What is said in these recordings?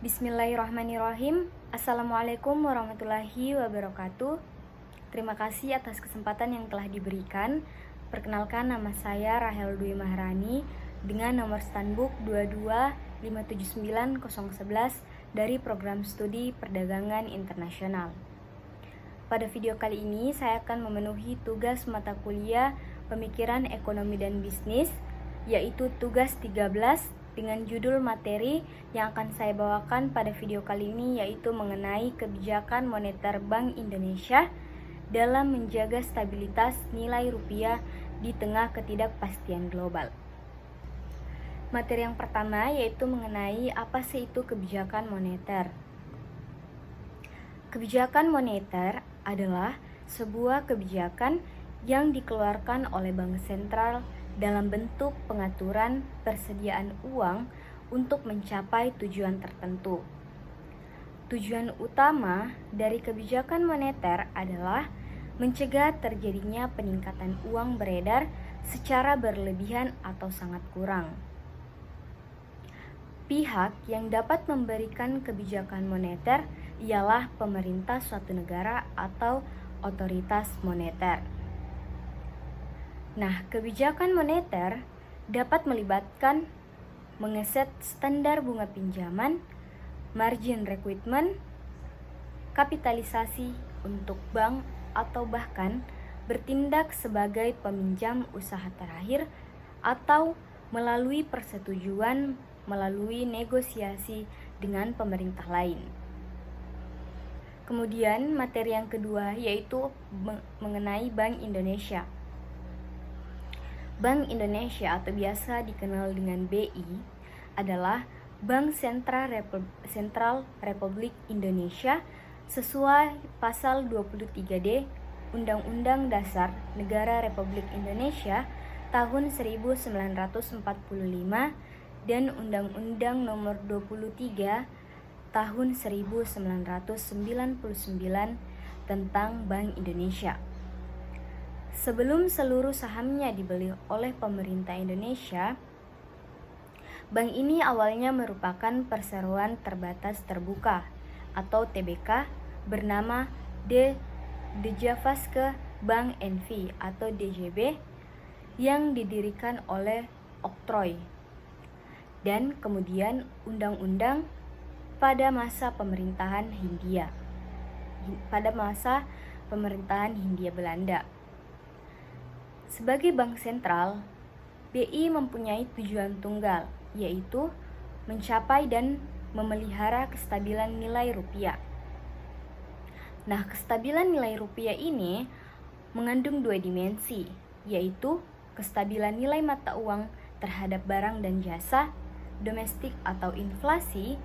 Bismillahirrahmanirrahim. Assalamualaikum warahmatullahi wabarakatuh. Terima kasih atas kesempatan yang telah diberikan. Perkenalkan, nama saya Rahel Dwi Maharani dengan nomor standbook 225790011 dari Program Studi Perdagangan Internasional. Pada video kali ini saya akan memenuhi tugas mata kuliah Pemikiran Ekonomi dan Bisnis, yaitu tugas 13 dengan judul materi yang akan saya bawakan pada video kali ini, yaitu mengenai kebijakan moneter Bank Indonesia dalam menjaga stabilitas nilai rupiah di tengah ketidakpastian global. Materi yang pertama yaitu mengenai apa sih itu kebijakan moneter. Kebijakan moneter adalah sebuah kebijakan yang dikeluarkan oleh Bank Sentral dalam bentuk pengaturan persediaan uang untuk mencapai tujuan tertentu. Tujuan utama dari kebijakan moneter adalah mencegah terjadinya peningkatan uang beredar secara berlebihan atau sangat kurang. Pihak yang dapat memberikan kebijakan moneter ialah pemerintah suatu negara atau otoritas moneter. Nah, kebijakan moneter dapat melibatkan mengeset standar bunga pinjaman, margin requirement, kapitalisasi untuk bank, atau bahkan bertindak sebagai peminjam usaha terakhir atau melalui persetujuan melalui negosiasi dengan pemerintah lain. Kemudian materi yang kedua yaitu mengenai Bank Indonesia. Bank Indonesia atau biasa dikenal dengan BI adalah Bank Sentral Republik Indonesia sesuai pasal 23D Undang-Undang Dasar Negara Republik Indonesia tahun 1945 dan Undang-Undang Nomor 23 tahun 1999 tentang Bank Indonesia. Sebelum seluruh sahamnya dibeli oleh pemerintah Indonesia, bank ini awalnya merupakan perseroan terbatas terbuka atau TBK bernama De Javaske Bank N.V. atau DJB yang didirikan oleh Oktroy dan kemudian undang-undang pada masa pemerintahan Hindia Belanda. Sebagai bank sentral, BI mempunyai tujuan tunggal, yaitu mencapai dan memelihara kestabilan nilai rupiah. Nah, kestabilan nilai rupiah ini mengandung dua dimensi, yaitu kestabilan nilai mata uang terhadap barang dan jasa, domestik atau inflasi,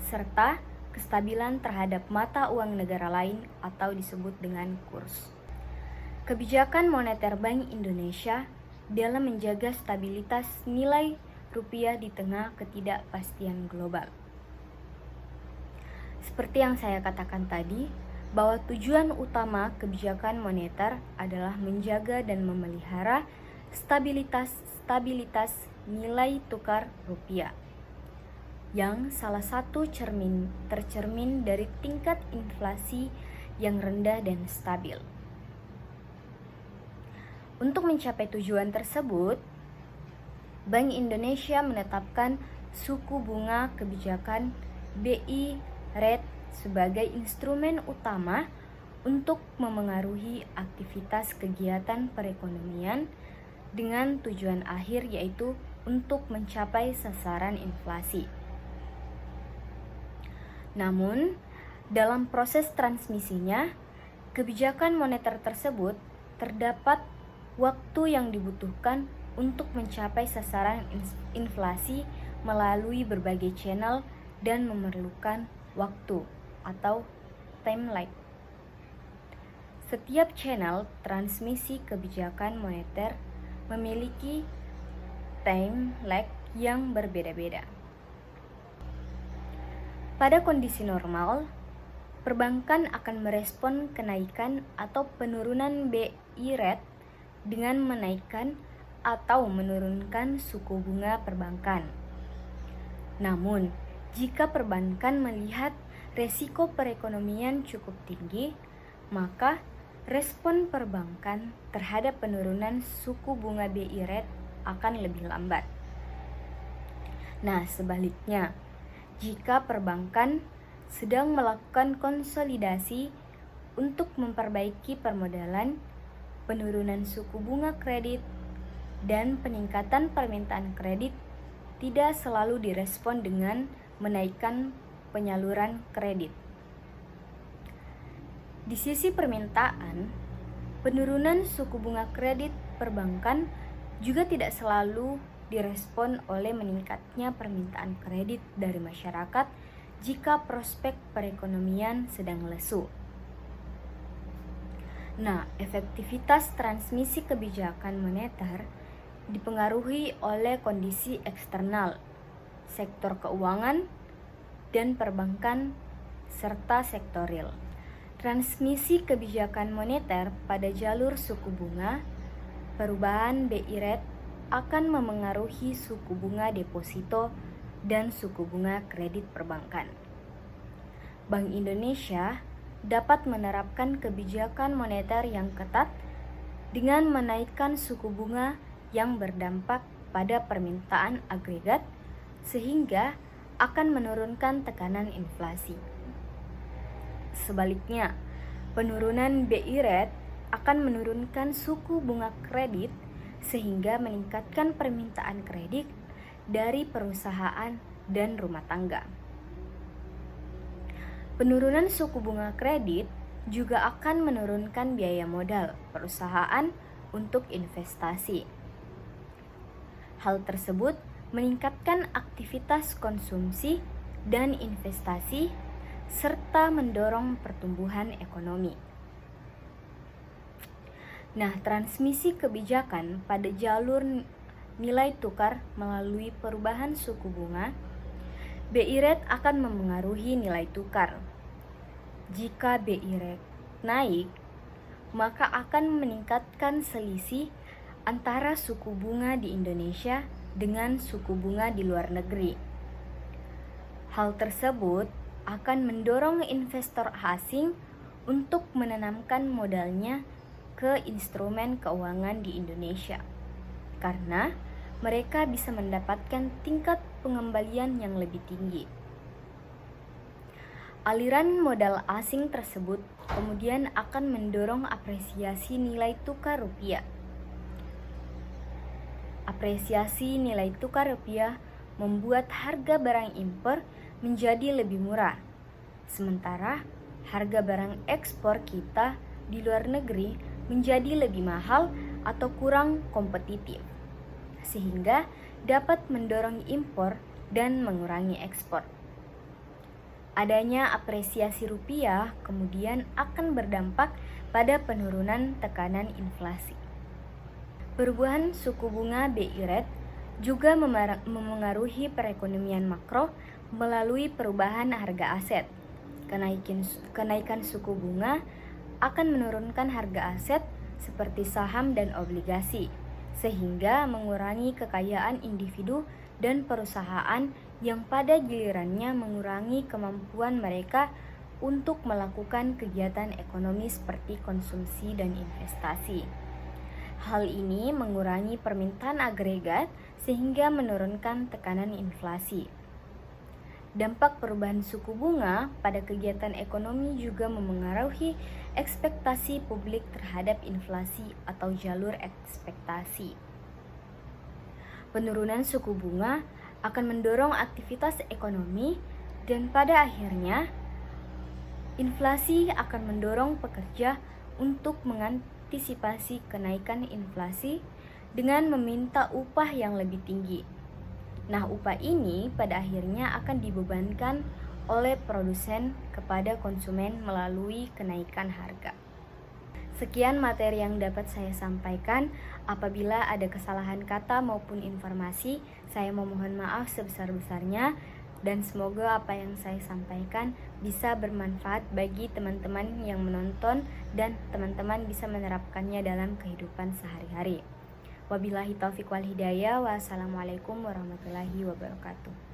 serta kestabilan terhadap mata uang negara lain atau disebut dengan kurs. Kebijakan moneter Bank Indonesia dalam menjaga stabilitas nilai rupiah di tengah ketidakpastian global. Seperti yang saya katakan tadi, bahwa tujuan utama kebijakan moneter adalah menjaga dan memelihara stabilitas nilai tukar rupiah, yang salah satu tercermin dari tingkat inflasi yang rendah dan stabil. Untuk mencapai tujuan tersebut, Bank Indonesia menetapkan suku bunga kebijakan BI Rate sebagai instrumen utama untuk memengaruhi aktivitas kegiatan perekonomian dengan tujuan akhir yaitu untuk mencapai sasaran inflasi. Namun, dalam proses transmisinya, kebijakan moneter tersebut terdapat waktu yang dibutuhkan untuk mencapai sasaran inflasi melalui berbagai channel dan memerlukan waktu atau time lag. Setiap channel transmisi kebijakan moneter memiliki time lag yang berbeda-beda. Pada kondisi normal, perbankan akan merespon kenaikan atau penurunan BI rate dengan menaikkan atau menurunkan suku bunga perbankan. Namun, Jika perbankan melihat resiko perekonomian cukup tinggi, maka respon perbankan terhadap penurunan suku bunga BI rate akan lebih lambat. Nah, sebaliknya, jika perbankan sedang melakukan konsolidasi untuk memperbaiki permodalan, penurunan suku bunga kredit, dan peningkatan permintaan kredit tidak selalu direspon dengan menaikkan penyaluran kredit. Di sisi permintaan, penurunan suku bunga kredit perbankan juga tidak selalu direspon oleh meningkatnya permintaan kredit dari masyarakat jika prospek perekonomian sedang lesu. Nah, efektivitas transmisi kebijakan moneter dipengaruhi oleh kondisi eksternal, sektor keuangan, dan perbankan, serta sektor real. Transmisi kebijakan moneter pada jalur suku bunga, perubahan BI rate akan memengaruhi suku bunga deposito dan suku bunga kredit perbankan. Bank Indonesia dapat menerapkan kebijakan moneter yang ketat dengan menaikkan suku bunga yang berdampak pada permintaan agregat sehingga akan menurunkan tekanan inflasi. Sebaliknya, penurunan BI rate akan menurunkan suku bunga kredit sehingga meningkatkan permintaan kredit dari perusahaan dan rumah tangga. Penurunan suku bunga kredit juga akan menurunkan biaya modal perusahaan untuk investasi. Hal tersebut meningkatkan aktivitas konsumsi dan investasi serta mendorong pertumbuhan ekonomi. Nah, transmisi kebijakan pada jalur nilai tukar melalui perubahan suku bunga, BI rate akan memengaruhi nilai tukar. Jika BI rate naik, maka akan meningkatkan selisih antara suku bunga di Indonesia dengan suku bunga di luar negeri. Hal tersebut akan mendorong investor asing untuk menanamkan modalnya ke instrumen keuangan di Indonesia, karena mereka bisa mendapatkan tingkat pengembalian yang lebih tinggi. Aliran modal asing tersebut kemudian akan mendorong apresiasi nilai tukar rupiah. Apresiasi nilai tukar rupiah membuat harga barang impor menjadi lebih murah, sementara harga barang ekspor kita di luar negeri menjadi lebih mahal atau kurang kompetitif, sehingga dapat mendorong impor dan mengurangi ekspor. Adanya apresiasi rupiah kemudian akan berdampak pada penurunan tekanan inflasi. Perubahan suku bunga BI rate juga memengaruhi perekonomian makro melalui perubahan harga aset. Kenaikan suku bunga akan menurunkan harga aset seperti saham dan obligasi, sehingga mengurangi kekayaan individu dan perusahaan yang pada gilirannya mengurangi kemampuan mereka untuk melakukan kegiatan ekonomi seperti konsumsi dan investasi. Hal ini mengurangi permintaan agregat sehingga menurunkan tekanan inflasi. Dampak perubahan suku bunga pada kegiatan ekonomi juga memengaruhi ekspektasi publik terhadap inflasi atau jalur ekspektasi. Penurunan suku bunga akan mendorong aktivitas ekonomi dan pada akhirnya inflasi akan mendorong pekerja untuk mengantisipasi kenaikan inflasi dengan meminta upah yang lebih tinggi. Nah, upah ini pada akhirnya akan dibebankan oleh produsen kepada konsumen melalui kenaikan harga. Sekian materi yang dapat saya sampaikan. Apabila ada kesalahan kata maupun informasi, saya memohon maaf sebesar-besarnya dan semoga apa yang saya sampaikan bisa bermanfaat bagi teman-teman yang menonton dan teman-teman bisa menerapkannya dalam kehidupan sehari-hari. Wabillahi taufiq wal hidayah. Wassalamualaikum warahmatullahi wabarakatuh.